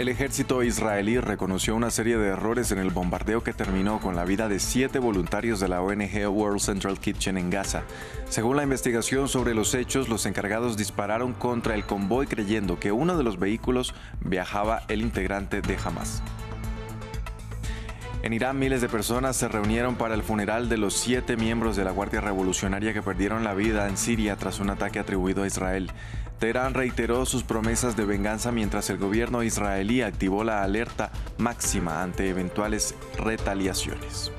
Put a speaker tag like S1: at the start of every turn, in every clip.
S1: El ejército israelí reconoció una serie de errores en el bombardeo que terminó con la vida de 7 voluntarios de la ONG World Central Kitchen en Gaza. Según la investigación sobre los hechos, los encargados dispararon contra el convoy creyendo que uno de los vehículos viajaba el integrante de Hamas. En Irán, miles de personas se reunieron para el funeral de los 7 miembros de la Guardia Revolucionaria que perdieron la vida en Siria tras un ataque atribuido a Israel. Teherán reiteró sus promesas de venganza mientras el gobierno israelí activó la alerta máxima ante eventuales retaliaciones.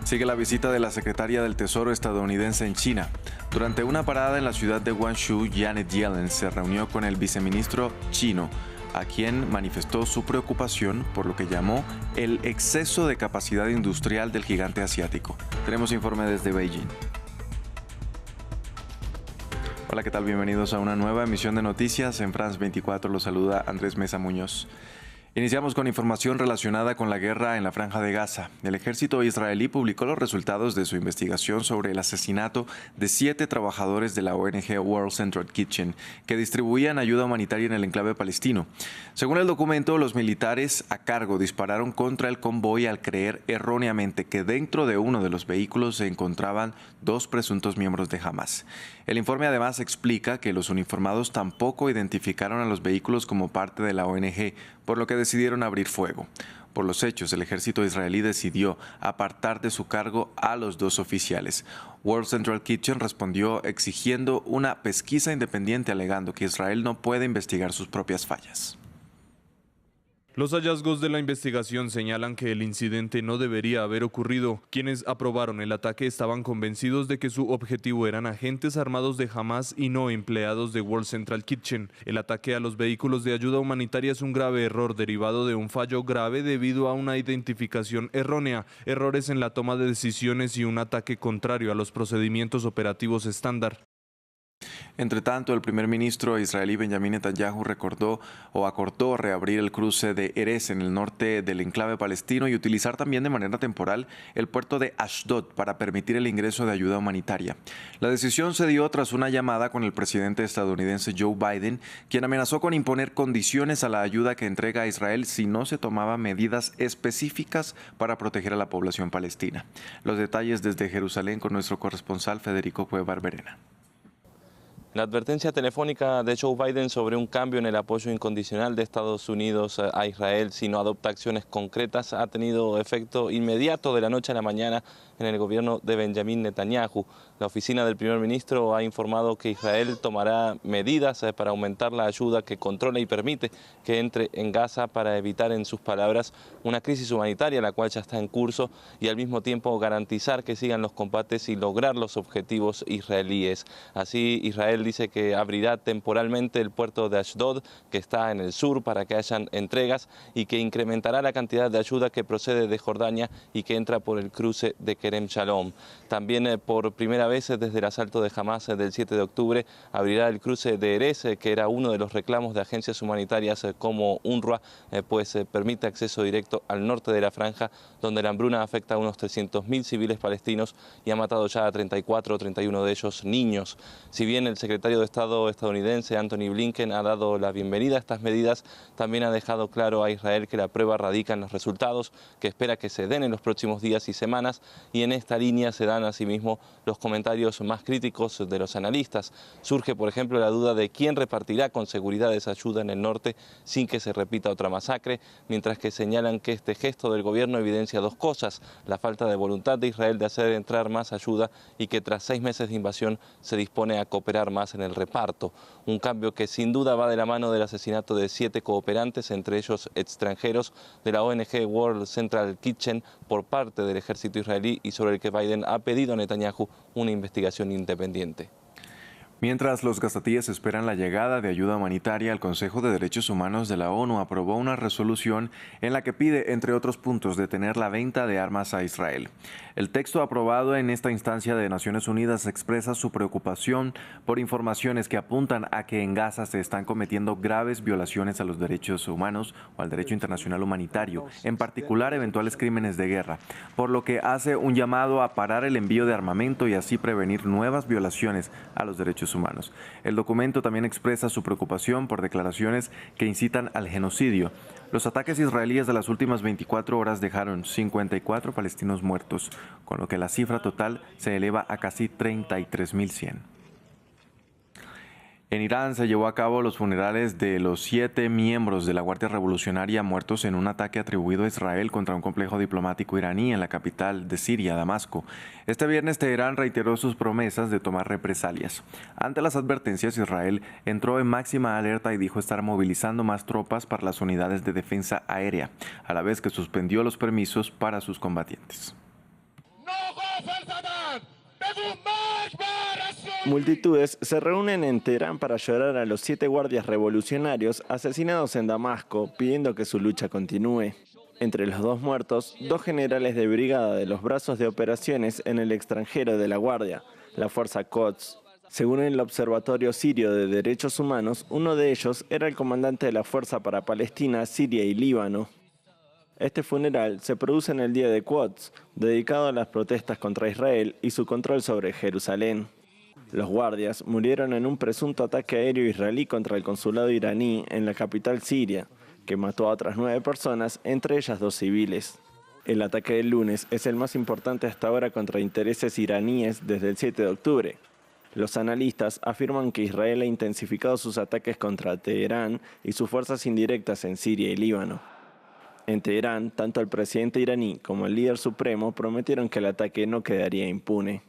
S1: Sigue la visita de la secretaria del Tesoro estadounidense en China. Durante una parada en la ciudad de Guangzhou, Janet Yellen se reunió con el viceministro chino, a quien manifestó su preocupación por lo que llamó el exceso de capacidad industrial del gigante asiático. Tenemos informe desde Beijing. Hola, ¿qué tal? Bienvenidos a una nueva emisión de noticias. En France 24 los saluda Andrés Mesa Muñoz. Iniciamos con información relacionada con la guerra en la Franja de Gaza. El ejército israelí publicó los resultados de su investigación sobre el asesinato de 7 trabajadores de la ONG World Central Kitchen que distribuían ayuda humanitaria en el enclave palestino. Según el documento, los militares a cargo dispararon contra el convoy al creer erróneamente que dentro de uno de los vehículos se encontraban 2 presuntos miembros de Hamas. El informe además explica que los uniformados tampoco identificaron a los vehículos como parte de la ONG, por lo que decidieron abrir fuego. Por los hechos, el ejército israelí decidió apartar de su cargo a los 2 oficiales. World Central Kitchen respondió exigiendo una pesquisa independiente, alegando que Israel no puede investigar sus propias fallas.
S2: Los hallazgos de la investigación señalan que el incidente no debería haber ocurrido. Quienes aprobaron el ataque estaban convencidos de que su objetivo eran agentes armados de Hamas y no empleados de World Central Kitchen. El ataque a los vehículos de ayuda humanitaria es un grave error derivado de un fallo grave debido a una identificación errónea, errores en la toma de decisiones y un ataque contrario a los procedimientos operativos estándar.
S1: Entre tanto, el primer ministro israelí Benjamin Netanyahu acordó reabrir el cruce de Erez en el norte del enclave palestino y utilizar también de manera temporal el puerto de Ashdod para permitir el ingreso de ayuda humanitaria. La decisión se dio tras una llamada con el presidente estadounidense Joe Biden, quien amenazó con imponer condiciones a la ayuda que entrega a Israel si no se tomaban medidas específicas para proteger a la población palestina. Los detalles desde Jerusalén con nuestro corresponsal Federico Cuellar Verena.
S3: La advertencia telefónica de Joe Biden sobre un cambio en el apoyo incondicional de Estados Unidos a Israel si no adopta acciones concretas ha tenido efecto inmediato de la noche a la mañana en el gobierno de Benjamin Netanyahu. La oficina del primer ministro ha informado que Israel tomará medidas para aumentar la ayuda que controla y permite que entre en Gaza para evitar, en sus palabras, una crisis humanitaria la cual ya está en curso y al mismo tiempo garantizar que sigan los combates y lograr los objetivos israelíes. Así, Israel dice que abrirá temporalmente el puerto de Ashdod, que está en el sur, para que hayan entregas y que incrementará la cantidad de ayuda que procede de Jordania y que entra por el cruce de Kerem Shalom. También por primera vez desde el asalto de Hamas del 7 de octubre abrirá el cruce de Erez, que era uno de los reclamos de agencias humanitarias como UNRWA, pues permite acceso directo al norte de la franja, donde la hambruna afecta a unos 300.000 civiles palestinos y ha matado ya a 34 o 31 de ellos niños. Si bien el secretario de Estado estadounidense Antony Blinken ha dado la bienvenida a estas medidas, también ha dejado claro a Israel que la prueba radica en los resultados, que espera que se den en los próximos días y semanas, y en esta línea se dan asimismo los comentarios más críticos de los analistas. Surge, por ejemplo, la duda de quién repartirá con seguridad esa ayuda en el norte sin que se repita otra masacre, mientras que señalan que este gesto del gobierno evidencia 2 cosas: la falta de voluntad de Israel de hacer entrar más ayuda y que tras 6 meses de invasión se dispone a cooperar más en el reparto. Un cambio que sin duda va de la mano del asesinato de 7 cooperantes, entre ellos extranjeros, de la ONG World Central Kitchen por parte del ejército israelí y sobre el que Biden ha pedido a Netanyahu una investigación independiente.
S1: Mientras los gazatíes esperan la llegada de ayuda humanitaria, el Consejo de Derechos Humanos de la ONU aprobó una resolución en la que pide, entre otros puntos, detener la venta de armas a Israel. El texto aprobado en esta instancia de Naciones Unidas expresa su preocupación por informaciones que apuntan a que en Gaza se están cometiendo graves violaciones a los derechos humanos o al derecho internacional humanitario, en particular eventuales crímenes de guerra, por lo que hace un llamado a parar el envío de armamento y así prevenir nuevas violaciones a los derechos derechos humanos. El documento también expresa su preocupación por declaraciones que incitan al genocidio. Los ataques israelíes de las últimas 24 horas dejaron 54 palestinos muertos, con lo que la cifra total se eleva a casi 33.100. En Irán se llevó a cabo los funerales de los 7 miembros de la Guardia Revolucionaria muertos en un ataque atribuido a Israel contra un complejo diplomático iraní en la capital de Siria, Damasco. Este viernes Teherán reiteró sus promesas de tomar represalias. Ante las advertencias, Israel entró en máxima alerta y dijo estar movilizando más tropas para las unidades de defensa aérea, a la vez que suspendió los permisos para sus combatientes.
S4: Multitudes se reúnen en Teherán para llorar a los 7 guardias revolucionarios asesinados en Damasco, pidiendo que su lucha continúe. Entre los 2 muertos, 2 generales de brigada de los brazos de operaciones en el extranjero de la Guardia, la Fuerza Quds. Según el Observatorio Sirio de Derechos Humanos, uno de ellos era el comandante de la Fuerza para Palestina, Siria y Líbano. Este funeral se produce en el Día de Quds, dedicado a las protestas contra Israel y su control sobre Jerusalén. Los guardias murieron en un presunto ataque aéreo israelí contra el consulado iraní en la capital siria, que mató a otras 9 personas, entre ellas 2 civiles. El ataque del lunes es el más importante hasta ahora contra intereses iraníes desde el 7 de octubre. Los analistas afirman que Israel ha intensificado sus ataques contra Teherán y sus fuerzas indirectas en Siria y Líbano. En Teherán, tanto el presidente iraní como el líder supremo prometieron que el ataque no quedaría impune.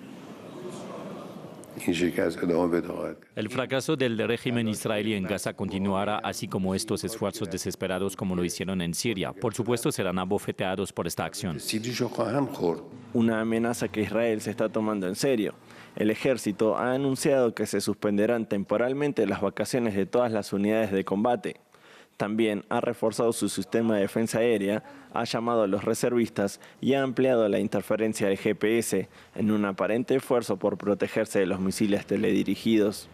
S5: El fracaso del régimen israelí en Gaza continuará, así como estos esfuerzos desesperados como lo hicieron en Siria. Por supuesto, serán abofeteados por esta acción.
S4: Una amenaza que Israel se está tomando en serio. El ejército ha anunciado que se suspenderán temporalmente las vacaciones de todas las unidades de combate. También ha reforzado su sistema de defensa aérea, ha llamado a los reservistas y ha ampliado la interferencia del GPS en un aparente esfuerzo por protegerse de los misiles teledirigidos.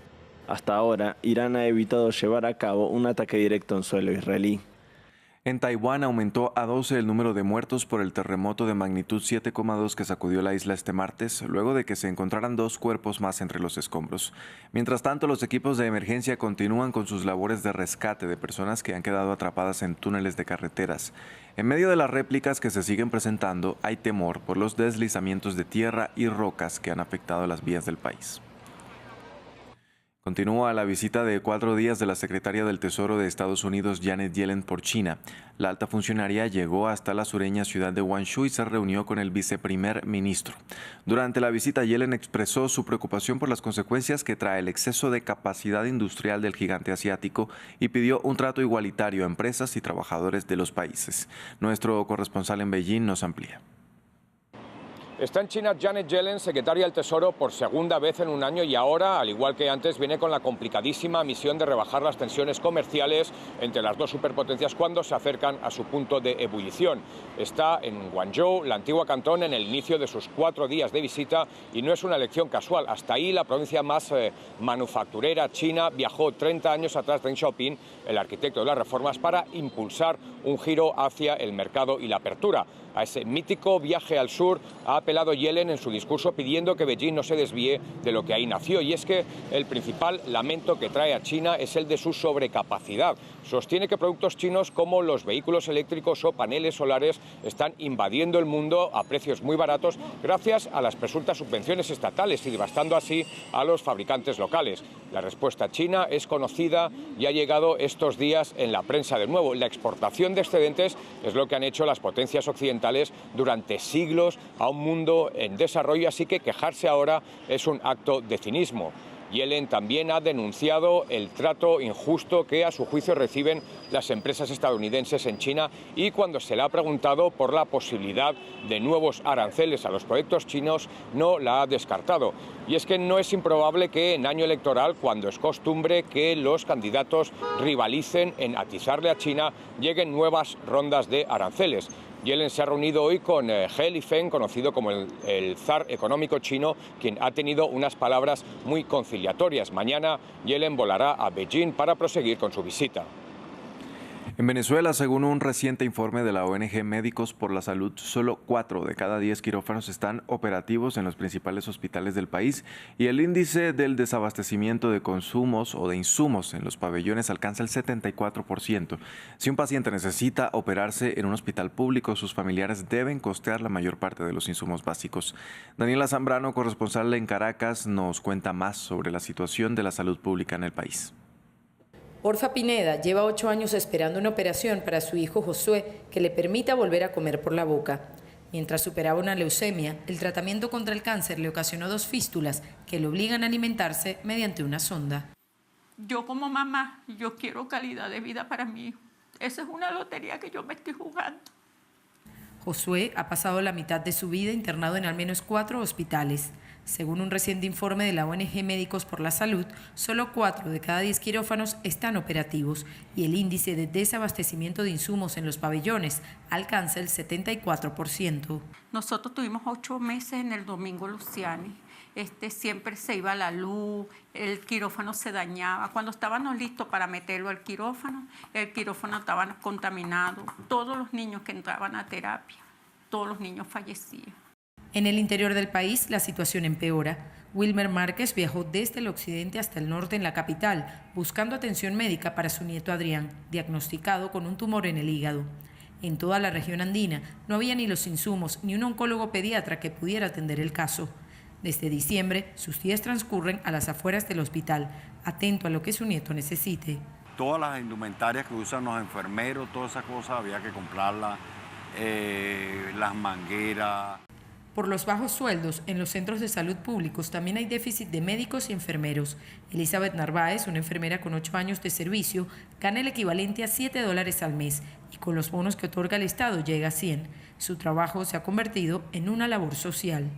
S4: Hasta ahora, Irán ha evitado llevar a cabo un ataque directo en suelo israelí.
S1: En Taiwán aumentó a 12 el número de muertos por el terremoto de magnitud 7,2 que sacudió la isla este martes, luego de que se encontraran 2 cuerpos más entre los escombros. Mientras tanto, los equipos de emergencia continúan con sus labores de rescate de personas que han quedado atrapadas en túneles de carreteras. En medio de las réplicas que se siguen presentando, hay temor por los deslizamientos de tierra y rocas que han afectado las vías del país. Continúa la visita de 4 días de la secretaria del Tesoro de Estados Unidos, Janet Yellen, por China. La alta funcionaria llegó hasta la sureña ciudad de Guangzhou y se reunió con el viceprimer ministro. Durante la visita, Yellen expresó su preocupación por las consecuencias que trae el exceso de capacidad industrial del gigante asiático y pidió un trato igualitario a empresas y trabajadores de los países. Nuestro corresponsal en Beijing nos amplía.
S6: Está en China Janet Yellen, secretaria del Tesoro, por segunda vez en un año y ahora, al igual que antes, viene con la complicadísima misión de rebajar las tensiones comerciales entre las 2 superpotencias cuando se acercan a su punto de ebullición. Está en Guangzhou, la antigua Cantón, en el inicio de sus 4 días de visita y no es una elección casual. Hasta ahí, la provincia más manufacturera china viajó 30 años atrás Deng Xiaoping, el arquitecto de las reformas, para impulsar un giro hacia el mercado y la apertura. A ese mítico viaje al sur ha apelado Yellen en su discurso pidiendo que Beijing no se desvíe de lo que ahí nació. Y es que el principal lamento que trae a China es el de su sobrecapacidad. Sostiene que productos chinos como los vehículos eléctricos o paneles solares están invadiendo el mundo a precios muy baratos gracias a las presuntas subvenciones estatales y devastando así a los fabricantes locales. La respuesta china es conocida y ha llegado estos días en la prensa de nuevo. La exportación de excedentes es lo que han hecho las potencias occidentales durante siglos a un mundo en desarrollo, así que quejarse ahora es un acto de cinismo. Yellen también ha denunciado el trato injusto que a su juicio reciben las empresas estadounidenses en China y cuando se le ha preguntado por la posibilidad de nuevos aranceles a los proyectos chinos no la ha descartado. Y es que no es improbable que en año electoral, cuando es costumbre que los candidatos rivalicen en atizarle a China, lleguen nuevas rondas de aranceles. Yellen se ha reunido hoy con He Lifeng, conocido como el zar económico chino, quien ha tenido unas palabras muy conciliatorias. Mañana Yellen volará a Beijing para proseguir con su visita.
S1: En Venezuela, según un reciente informe de la ONG Médicos por la Salud, solo 4 de cada 10 quirófanos están operativos en los principales hospitales del país y el índice del desabastecimiento de consumos o de insumos en los pabellones alcanza el 74%. Si un paciente necesita operarse en un hospital público, sus familiares deben costear la mayor parte de los insumos básicos. Daniela Zambrano, corresponsal en Caracas, nos cuenta más sobre la situación de la salud pública en el país.
S7: Orfa Pineda lleva 8 años esperando una operación para su hijo Josué que le permita volver a comer por la boca. Mientras superaba una leucemia, el tratamiento contra el cáncer le ocasionó 2 fístulas que le obligan a alimentarse mediante una sonda.
S8: Yo como mamá, yo quiero calidad de vida para mi hijo. Esa es una lotería que yo me estoy jugando.
S7: Josué ha pasado la mitad de su vida internado en al menos 4 hospitales. Según un reciente informe de la ONG Médicos por la Salud, solo 4 de cada 10 quirófanos están operativos y el índice de desabastecimiento de insumos en los pabellones alcanza el 74%.
S8: Nosotros tuvimos 8 meses en el Domingo Luciani. Siempre se iba la luz, el quirófano se dañaba. Cuando estábamos listos para meterlo al quirófano, el quirófano estaba contaminado. Todos los niños que entraban a terapia, todos los niños fallecían.
S7: En el interior del país, la situación empeora. Wilmer Márquez viajó desde el occidente hasta el norte en la capital, buscando atención médica para su nieto Adrián, diagnosticado con un tumor en el hígado. En toda la región andina no había ni los insumos ni un oncólogo pediatra que pudiera atender el caso. Desde diciembre, sus días transcurren a las afueras del hospital, atento a lo que su nieto necesite.
S9: Todas las indumentarias que usan los enfermeros, todas esas cosas había que comprarlas, las mangueras.
S7: Por los bajos sueldos en los centros de salud públicos también hay déficit de médicos y enfermeros. Elizabeth Narváez, una enfermera con 8 años de servicio, gana el equivalente a $7 al mes y con los bonos que otorga el Estado llega a 100. Su trabajo se ha convertido en una labor social.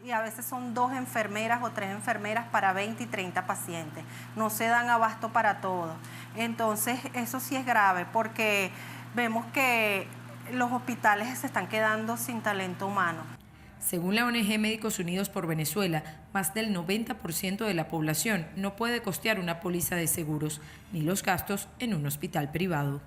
S10: Y a veces son 2 enfermeras o 3 enfermeras para 20 y 30 pacientes. No se dan abasto para todo. Entonces, eso sí es grave porque vemos que los hospitales se están quedando sin talento humano.
S7: Según la ONG Médicos Unidos por Venezuela, más del 90% de la población no puede costear una póliza de seguros ni los gastos en un hospital privado.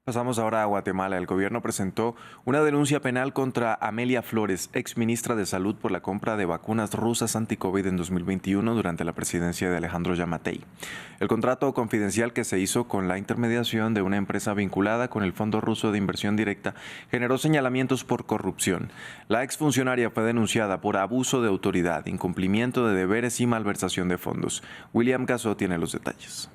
S1: Pasamos ahora a Guatemala. El gobierno presentó una denuncia penal contra Amelia Flores, exministra de Salud, por la compra de vacunas rusas anti-COVID en 2021 durante la presidencia de Alejandro Yamatei. El contrato confidencial que se hizo con la intermediación de una empresa vinculada con el Fondo Ruso de Inversión Directa generó señalamientos por corrupción. La exfuncionaria fue denunciada por abuso de autoridad, incumplimiento de deberes y malversación de fondos. William Casó tiene los detalles.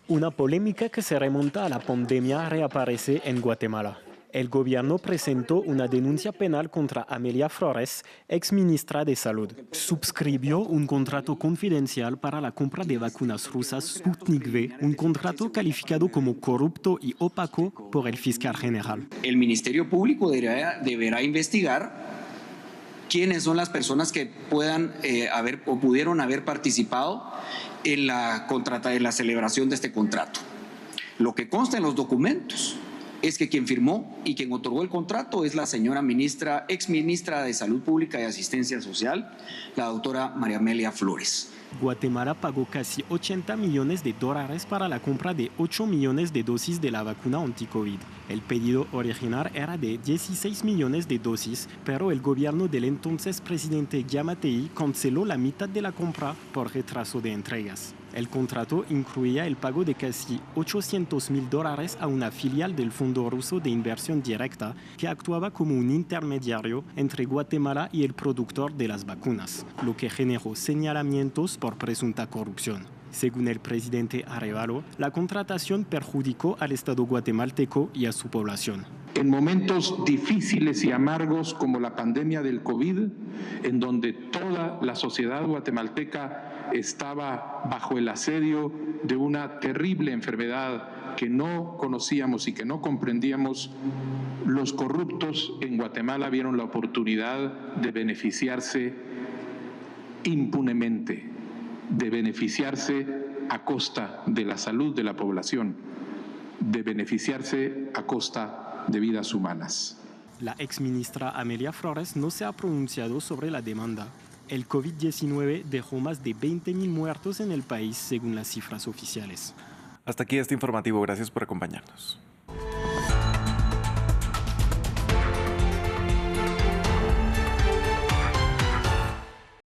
S11: Una polémica que se remonta a la pandemia reaparece en Guatemala. El gobierno presentó una denuncia penal contra Amelia Flores, exministra de Salud. Subscribió un contrato confidencial para la compra de vacunas rusas Sputnik V, un contrato calificado como corrupto y opaco por el fiscal general.
S12: El Ministerio Público deberá investigar quiénes son las personas que puedan haber o pudieron haber participado en la celebración de este contrato. Lo que consta en los documentos es que quien firmó y quien otorgó el contrato es la señora exministra de Salud Pública y Asistencia Social, la doctora María Amelia Flores.
S11: Guatemala pagó casi $80 millones para la compra de 8 millones de dosis de la vacuna anti-COVID. El pedido original era de 16 millones de dosis, pero el gobierno del entonces presidente Yamatei canceló la mitad de la compra por retraso de entregas. El contrato incluía el pago de casi $800.000 a una filial del Fondo Ruso de Inversión Directa que actuaba como un intermediario entre Guatemala y el productor de las vacunas, lo que generó señalamientos por presunta corrupción. Según el presidente Arévalo, la contratación perjudicó al Estado guatemalteco y a su población.
S13: En momentos difíciles y amargos como la pandemia del COVID, en donde toda la sociedad guatemalteca estaba bajo el asedio de una terrible enfermedad que no conocíamos y que no comprendíamos, los corruptos en Guatemala vieron la oportunidad de beneficiarse impunemente, de beneficiarse a costa de la salud de la población, de beneficiarse a costa de vidas humanas.
S11: La exministra Amelia Flores no se ha pronunciado sobre la demanda. El COVID-19 dejó más de 20.000 muertos en el país, según las cifras oficiales.
S1: Hasta aquí este informativo. Gracias por acompañarnos.